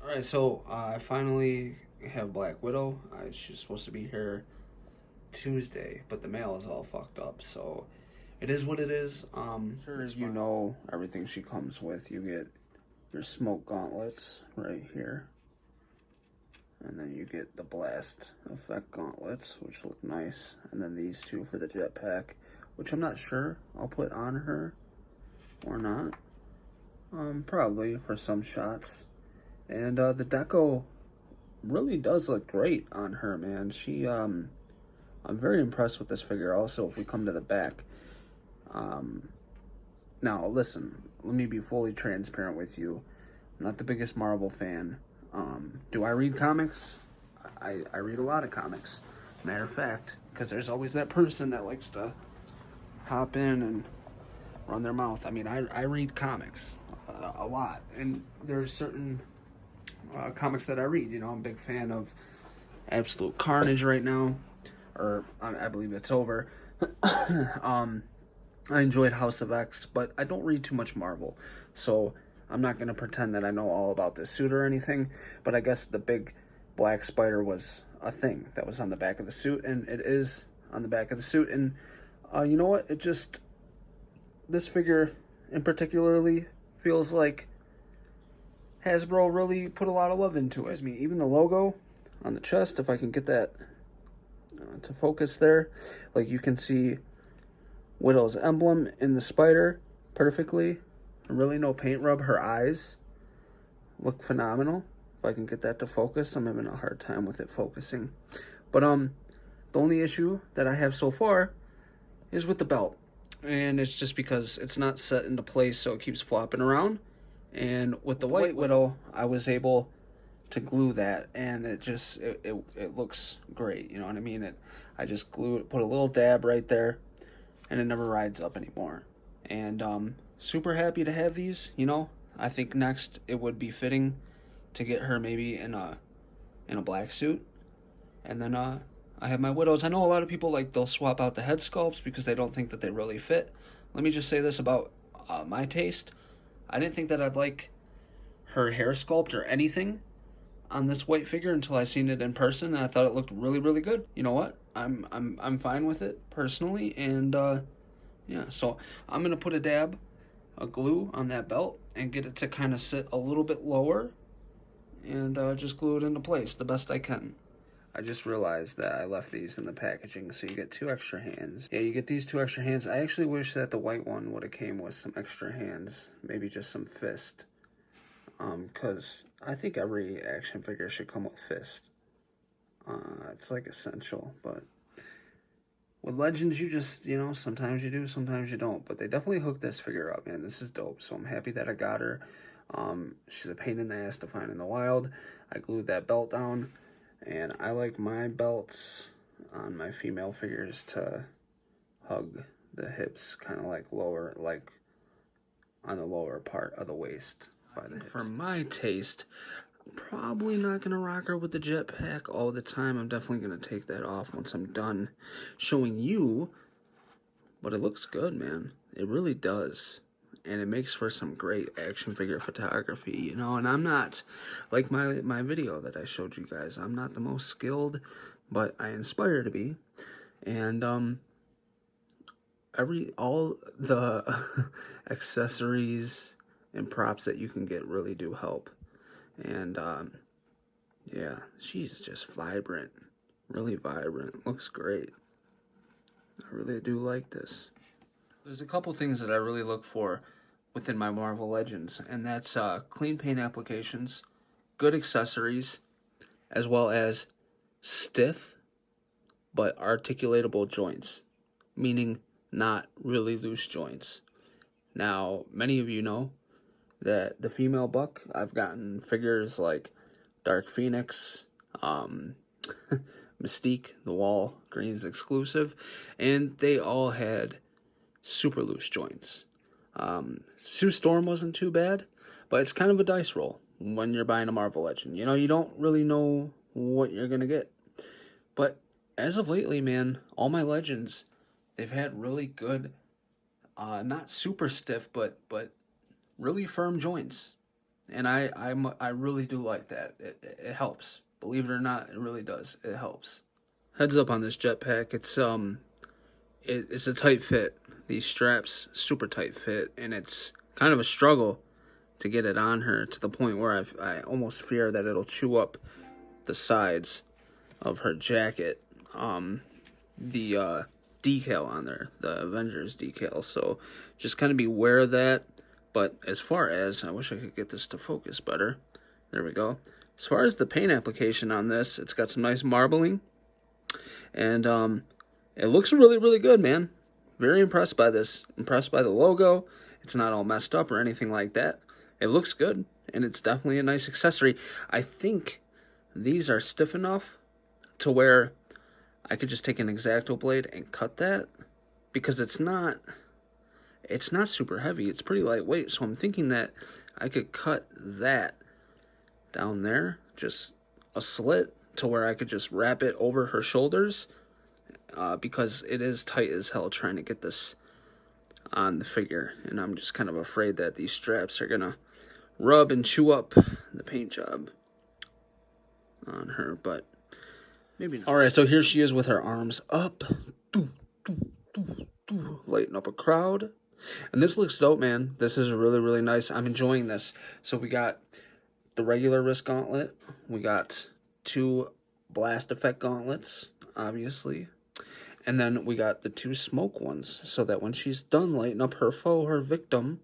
Alright, so I finally have Black Widow. She's supposed to be here Tuesday, but the mail is all fucked up, so it is what it is. Sure, as you know, everything she comes with, you get your smoke gauntlets right here. And then you get the blast effect gauntlets, which look nice. And then these two for the jetpack, which I'm not sure I'll put on her or not. Probably for some shots. And the deco really does look great on her, man. I'm very impressed with this figure. Also, if we come to the back, now listen, let me be fully transparent with you. I'm not the biggest Marvel fan. Do I read comics? I read a lot of comics. Matter of fact, because there's always that person that likes to hop in and run their mouth. I mean, I read comics a lot, and there's certain comics that I read. You know, I'm a big fan of Absolute Carnage right now, or I believe it's over. I enjoyed House of X, but I don't read too much Marvel, so I'm not going to pretend that I know all about this suit or anything, but I guess the big black spider was a thing that was on the back of the suit, and it is on the back of the suit, and you know what, this figure in particularly feels like Hasbro really put a lot of love into it. Excuse me, even the logo on the chest, if I can get that to focus there, like you can see Widow's emblem in the spider perfectly. Really no paint rub. Her eyes look phenomenal. If I can get that to focus, I'm having a hard time with it focusing. But the only issue that I have so far is with the belt. And it's just because it's not set into place, so it keeps flopping around. And with the White Widow, I was able to glue that, and it looks great. You know what I mean? I just put a little dab right there, and it never rides up anymore. And super happy to have these. You know, I think next it would be fitting to get her maybe in a black suit, and then I have my Widows. I know a lot of people, like, they'll swap out the head sculpts because they don't think that they really fit. Let me just say this about my taste. I didn't think that I'd like her hair sculpt or anything on this white figure until I seen it in person, and I thought it looked really, really good. You know what? I'm fine with it personally, and yeah. So I'm gonna put a dab of glue on that belt and get it to kind of sit a little bit lower, and just glue it into place the best I can. I just realized that I left these in the packaging, so you get 2 extra hands. Yeah, you get these 2 extra hands. I actually wish that the white one would have came with some extra hands, maybe just some fist. Because I think every action figure should come with fist. It's like essential, but with Legends, you just, you know, sometimes you do, sometimes you don't. But they definitely hooked this figure up, man. This is dope, so I'm happy that I got her. She's a pain in the ass to find in the wild. I glued that belt down. And I like my belts on my female figures to hug the hips, kind of like lower, like on the lower part of the waist by the hips. For my taste, I'm probably not going to rock her with the jetpack all the time. I'm definitely going to take that off once I'm done showing you. But it looks good, man. It really does. And it makes for some great action figure photography, you know. And I'm not, like my video that I showed you guys, I'm not the most skilled, but I aspire to be. And all the accessories and props that you can get really do help. And yeah, she's just vibrant, really vibrant. Looks great. I really do like this. There's a couple things that I really look for within my Marvel Legends, and that's clean paint applications, good accessories, as well as stiff but articulatable joints, meaning not really loose joints. Now, many of you know that the female buck, I've gotten figures like Dark Phoenix, Mystique, the Walgreens exclusive, and they all had super loose joints. Sue Storm wasn't too bad, but it's kind of a dice roll when you're buying a Marvel Legend. You know, you don't really know what you're gonna get. But as of lately, man, all my Legends, they've had really good, not super stiff, but really firm joints. and I really do like that. It helps. Believe it or not, it really does. It helps. Heads up on this jetpack. It's a tight fit. These straps super tight fit, and it's kind of a struggle to get it on her to the point where I almost fear that it'll chew up the sides of her jacket. The decal on there, the Avengers decal. So just kind of be aware of that. But as far as, I wish I could get this to focus better. There we go. As far as the paint application on this, it's got some nice marbling. And it looks really, really good, man. Very impressed by this. Impressed by the logo. It's not all messed up or anything like that. It looks good, and it's definitely a nice accessory. I think these are stiff enough to where I could just take an X-Acto blade and cut that, because it's not super heavy. It's pretty lightweight, so I'm thinking that I could cut that down there, just a slit, to where I could just wrap it over her shoulders, because it is tight as hell trying to get this on the figure, and I'm just kind of afraid that these straps are gonna rub and chew up the paint job on her, but maybe not. All right, so here she is with her arms up, lighting up a crowd. And this looks dope, man. This is really, really nice. I'm enjoying this. So we got the regular wrist gauntlet. We got 2 blast effect gauntlets, obviously. And then we got the 2 smoke ones, so that when she's done lighting up her foe, her victim,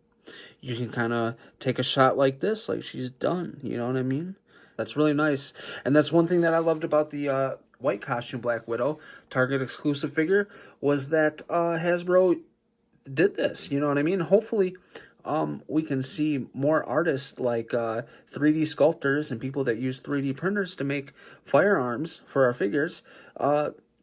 you can kind of take a shot like this, like she's done. You know what I mean? That's really nice. And that's one thing that I loved about the white costume Black Widow Target exclusive figure, was that Hasbro did this. You know what I mean? Hopefully we can see more artists like 3D sculptors and people that use 3D printers to make firearms for our figures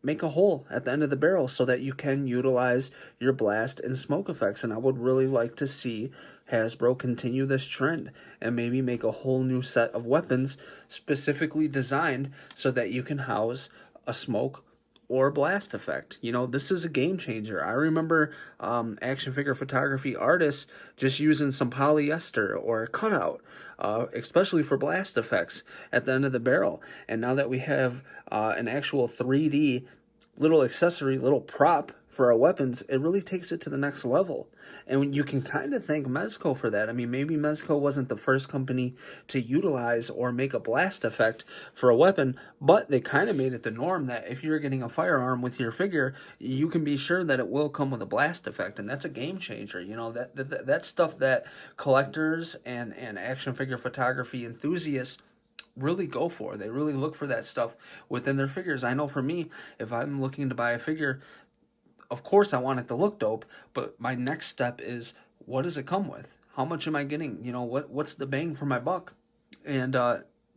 make a hole at the end of the barrel, so that you can utilize your blast and smoke effects. And I would really like to see Hasbro continue this trend and maybe make a whole new set of weapons specifically designed so that you can house a smoke or blast effect. You know, this is a game changer. I remember action figure photography artists just using some polyester or a cutout, especially for blast effects at the end of the barrel. And now that we have an actual 3D little accessory, little prop for our weapons, it really takes it to the next level. And you can kind of thank Mezco for that. I mean, maybe Mezco wasn't the first company to utilize or make a blast effect for a weapon, but they kind of made it the norm that if you're getting a firearm with your figure, you can be sure that it will come with a blast effect, and that's a game changer. You know, that's stuff that collectors and action figure photography enthusiasts really go for. They really look for that stuff within their figures. I know for me, if I'm looking to buy a figure, of course I want it to look dope, but my next step is, what does it come with? How much am I getting? You know, what's the bang for my buck? And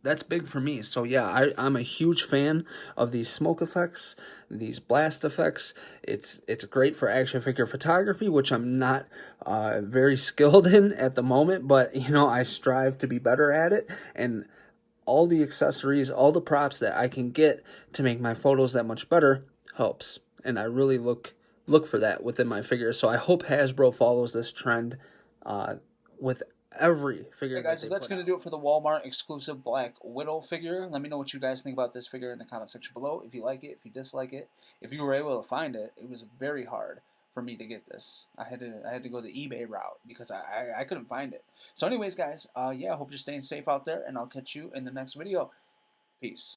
that's big for me. So yeah, I'm a huge fan of these smoke effects, these blast effects. It's great for action figure photography, which I'm not very skilled in at the moment, but you know, I strive to be better at it. And all the accessories, all the props that I can get to make my photos that much better helps. And I really look for that within my figures. So I hope Hasbro follows this trend with every figure. Hey guys, so that's going to do it for the Walmart exclusive Black Widow figure. Let me know what you guys think about this figure in the comment section below. If you like it, if you dislike it, if you were able to find it. It was very hard for me to get this. I had to go the eBay route because I couldn't find it. So anyways, guys, yeah, I hope you're staying safe out there, and I'll catch you in the next video. Peace.